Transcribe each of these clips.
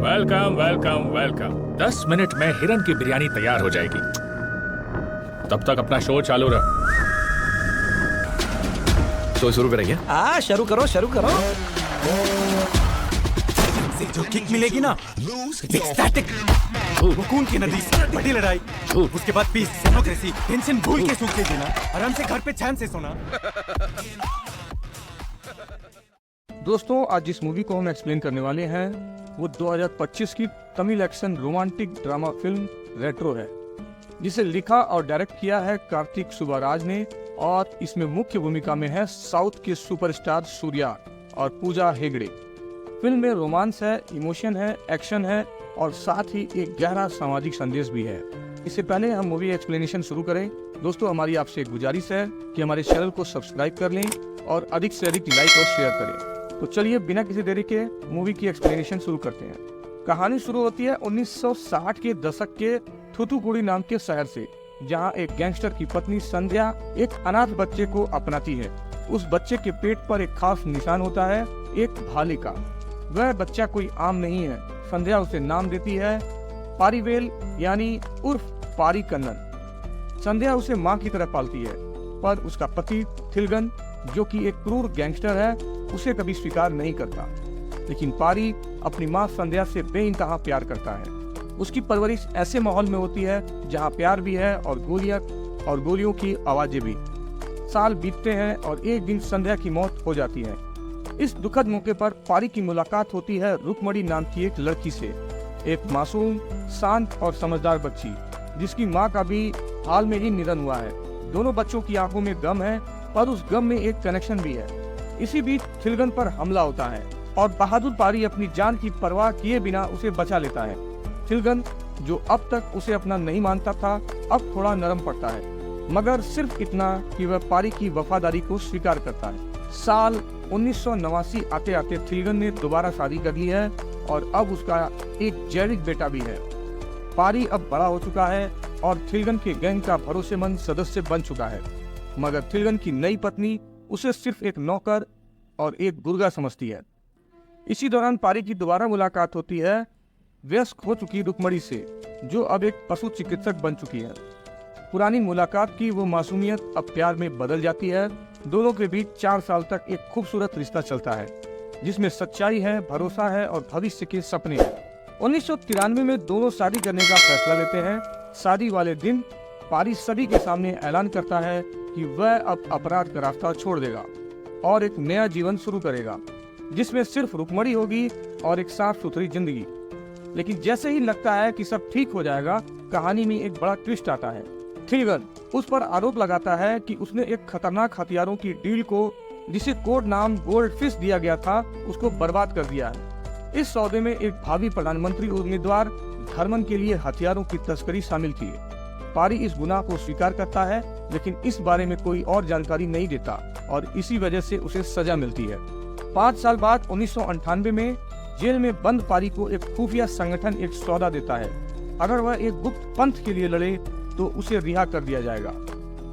Welcome welcome welcome. 10 minute में हिरन की बिरयानी तैयार हो जाएगी। तब तक अपना शो चालू रख। शो शुरू करेंगे? शुरू करो से जो किक मिलेगी ना, एक्सटैटिक, वो खून की नदी, बड़ी लड़ाई, उसके बाद पीस, डेमोक्रेसी, टेंशन भूल के सूख के जीना, आराम से घर पे चैन से सोना। दोस्तों, आज जिस मूवी को हम एक्सप्लेन करने वाले हैं वो 2025 की Tamil action romantic drama film retro है, जिसे लिखा और डायरेक्ट किया है कार्तिक सुब्बाराज ने, और इसमें मुख्य भूमिका में है साउथ के सुपरस्टार सूर्या और पूजा हेगड़े। फिल्म में रोमांस है, इमोशन है, एक्शन है और साथ ही एक गहरा सामाजिक संदेश भी है। इससे पहले हम मूवी एक्सप्लेनेशन शुरू करें, दोस्तों हमारी आपसे एक गुजारिश है कि हमारे चैनल को सब्सक्राइब कर लें और अधिक से अधिक लाइक और शेयर करें। तो चलिए बिना किसी देरी के मूवी की एक्सप्लेनेशन शुरू करते हैं। कहानी शुरू होती है 1960 के दशक के थूथुकुडी नाम के शहर से, जहां एक गैंगस्टर की पत्नी संध्या एक अनाथ बच्चे को अपनाती है। उस बच्चे के पेट पर एक खास निशान होता है, एक भाले का। वह बच्चा कोई आम नहीं है। संध्या उसे नाम देती है पारीवेल, यानी उर्फ पारी कन्नन। संध्या उसे माँ की तरह पालती है, पर उसका पति थिलगन, जो कि एक क्रूर गैंगस्टर है, उसे कभी स्वीकार नहीं करता। लेकिन पारी अपनी माँ संध्या से बेइंतहा प्यार करता है। उसकी परवरिश ऐसे माहौल में होती है जहाँ प्यार भी है और गोलियों की आवाजें भी। साल बीतते हैं और एक दिन संध्या की मौत हो जाती है। इस दुखद मौके पर पारी की मुलाकात होती है रुकमणी नाम की एक लड़की से, एक मासूम, शांत और समझदार बच्ची, जिसकी माँ का भी हाल में ही निधन हुआ है। दोनों बच्चों की आंखों में गम है, पर उस गम में एक कनेक्शन भी है। इसी बीच थिलगन पर हमला होता है और बहादुर पारी अपनी जान की परवाह किए बिना उसे बचा लेता है। थिलगन, जो अब तक उसे अपना नहीं मानता था, अब थोड़ा नरम पड़ता है, मगर सिर्फ इतना कि वह पारी की वफादारी को स्वीकार करता है। साल 1989 आते आते थिलगन ने दोबारा शादी कर ली है और अब उसका एक जैविक बेटा भी है। पारी अब बड़ा हो चुका है और थिलगन के गैंग का भरोसेमंद सदस्य बन चुका है, मगर थिलगन की नई पत्नी उसे सिर्फ एक नौकर और एक गुर्गा समझती है। इसी दौरान पारी की दोबारा मुलाकात होती है वयस्क हो चुकी रुकमणी से, जो अब एक पशु चिकित्सक बन चुकी है। पुरानी मुलाकात की वो मासूमियत अब प्यार में बदल जाती है। दोनों के बीच 4 साल तक एक खूबसूरत रिश्ता चलता है, जिसमें सच्चाई है, भरोसा है और भविष्य के सपने हैं। 1993 में दोनों शादी करने का फैसला लेते हैं। शादी वाले दिन पारी सभी के सामने ऐलान करता है कि वह अब अपराध का रास्ता छोड़ देगा और एक नया जीवन शुरू करेगा, जिसमें सिर्फ रुकमणी होगी और एक साफ सुथरी जिंदगी। लेकिन जैसे ही लगता है कि सब ठीक हो जाएगा, कहानी में एक बड़ा ट्विस्ट आता है। थिलगन उस पर आरोप लगाता है कि उसने एक खतरनाक हथियारों की डील को, जिसे कोड नाम गोल्ड फिश दिया गया था, उसको बर्बाद कर दिया है। इस सौदे में एक भावी प्रधानमंत्री उम्मीदवार धर्मन के लिए हथियारों की तस्करी शामिल थी। पारी इस गुनाह को स्वीकार करता है, लेकिन इस बारे में कोई और जानकारी नहीं देता और इसी वजह से उसे सजा मिलती है। 5 साल बाद 1998 में जेल में बंद पारी को एक खुफिया संगठन एक सौदा देता है। अगर वह एक गुप्त पंथ के लिए लड़े तो उसे रिहा कर दिया जाएगा।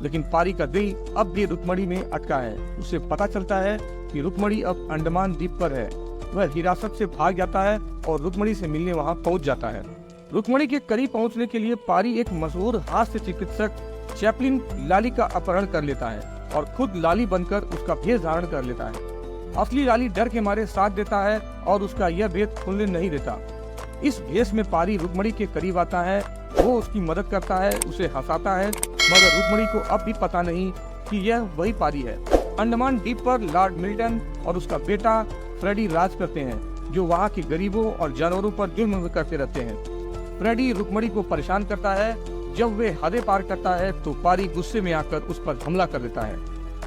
लेकिन पारी का दिल अब भी रुकमणी में अटका है। उसे पता चलता है कि रुकमणी अब अंडमान द्वीप पर है। वह हिरासत से भाग जाता है और रुकमणी से मिलने वहां पहुंच जाता है। रुकमणी के करीब पहुंचने के लिए पारी एक मशहूर हास्य चिकित्सक चैपलिन लाली का अपहरण कर लेता है और खुद लाली बनकर उसका भेष धारण कर लेता है। असली लाली डर के मारे साथ देता है और उसका यह भेद खुलने नहीं देता। इस भेष में पारी रुकमणी के करीब आता है, वो उसकी मदद करता है, उसे हंसाता है, मगर रुकमणी को अब भी पता नहीं कि यह वही पारी है। अंडमान द्वीप पर लॉर्ड मिल्टन और उसका बेटा फ्रेडी राज करते हैं, जो वहाँ के गरीबों और जानवरों पर जुल्म करते रहते हैं। फ्रेडी रुकमणी को परेशान करता है। जब वे हदें पार करता है तो पारी गुस्से में आकर उस पर हमला कर देता है।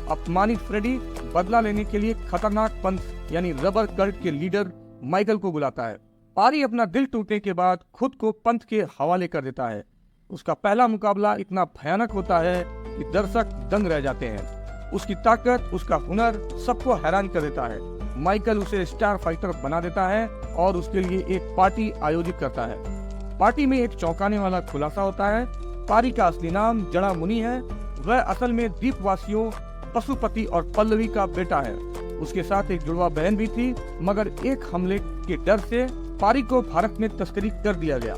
अपमानित फ्रेडी बदला लेने के लिए खतरनाक पंथ यानी रबर कल्ट के लीडर माइकल को बुलाता है। पारी अपना दिल टूटने के बाद खुद को पंथ के हवाले कर देता है। उसका पहला मुकाबला इतना भयानक होता है कि दर्शक दंग रह जाते हैं। उसकी ताकत, उसका हुनर सबको हैरान कर देता है। माइकल उसे स्टार फाइटर बना देता है और उसके लिए एक पार्टी आयोजित करता है। पार्टी में एक चौंकाने वाला खुलासा होता है। पारी का असली नाम जड़ा मुनि है। वह असल में द्वीपवासियों पशुपति और पल्लवी का बेटा है। उसके साथ एक जुड़वा बहन भी थी, मगर एक हमले के डर से पारी को भारत में तस्करी कर दिया गया।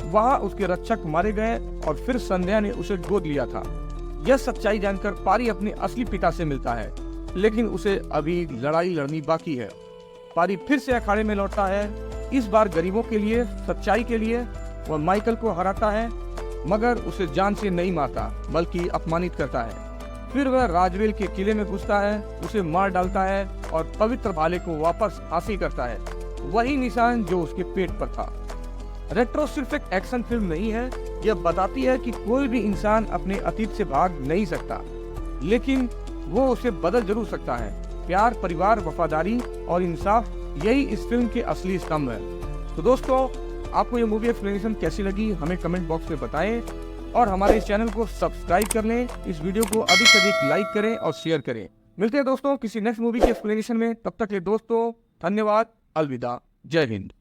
वहाँ उसके रक्षक मारे गए और फिर संध्या ने उसे गोद लिया था। यह सच्चाई जानकर पारी अपने असली पिता से मिलता है, लेकिन उसे अभी लड़ाई लड़नी बाकी है। पारी फिर से अखाड़े में लौटता है, इस बार गरीबों के लिए, सच्चाई के लिए। वह माइकल को हराता है, मगर उसे जान से नहीं मारता बल्कि अपमानित करता है। फिर वह राजवेल के किले में घुसता है, उसे मार डालता है और पवित्र भाले को वापस हासिल करता है, वही निशान जो उसके पेट पर था। रेट्रो सिर्फ एक एक्शन फिल्म नहीं है, यह बताती है कि कोई भी इंसान अपने अतीत से भाग नहीं सकता, लेकिन वो उसे बदल जरूर सकता है। प्यार, परिवार, वफादारी और इंसाफ, यही इस फिल्म के असली स्तंभ है। तो दोस्तों, आपको ये मूवी एक्सप्लेनेशन कैसी लगी हमें कमेंट बॉक्स में बताएं और हमारे इस चैनल को सब्सक्राइब कर लें। इस वीडियो को अधिक से अधिक लाइक करें और शेयर करें। मिलते हैं दोस्तों किसी नेक्स्ट मूवी के एक्सप्लेनेशन में। तब तक के दोस्तों धन्यवाद, अलविदा, जय हिंद।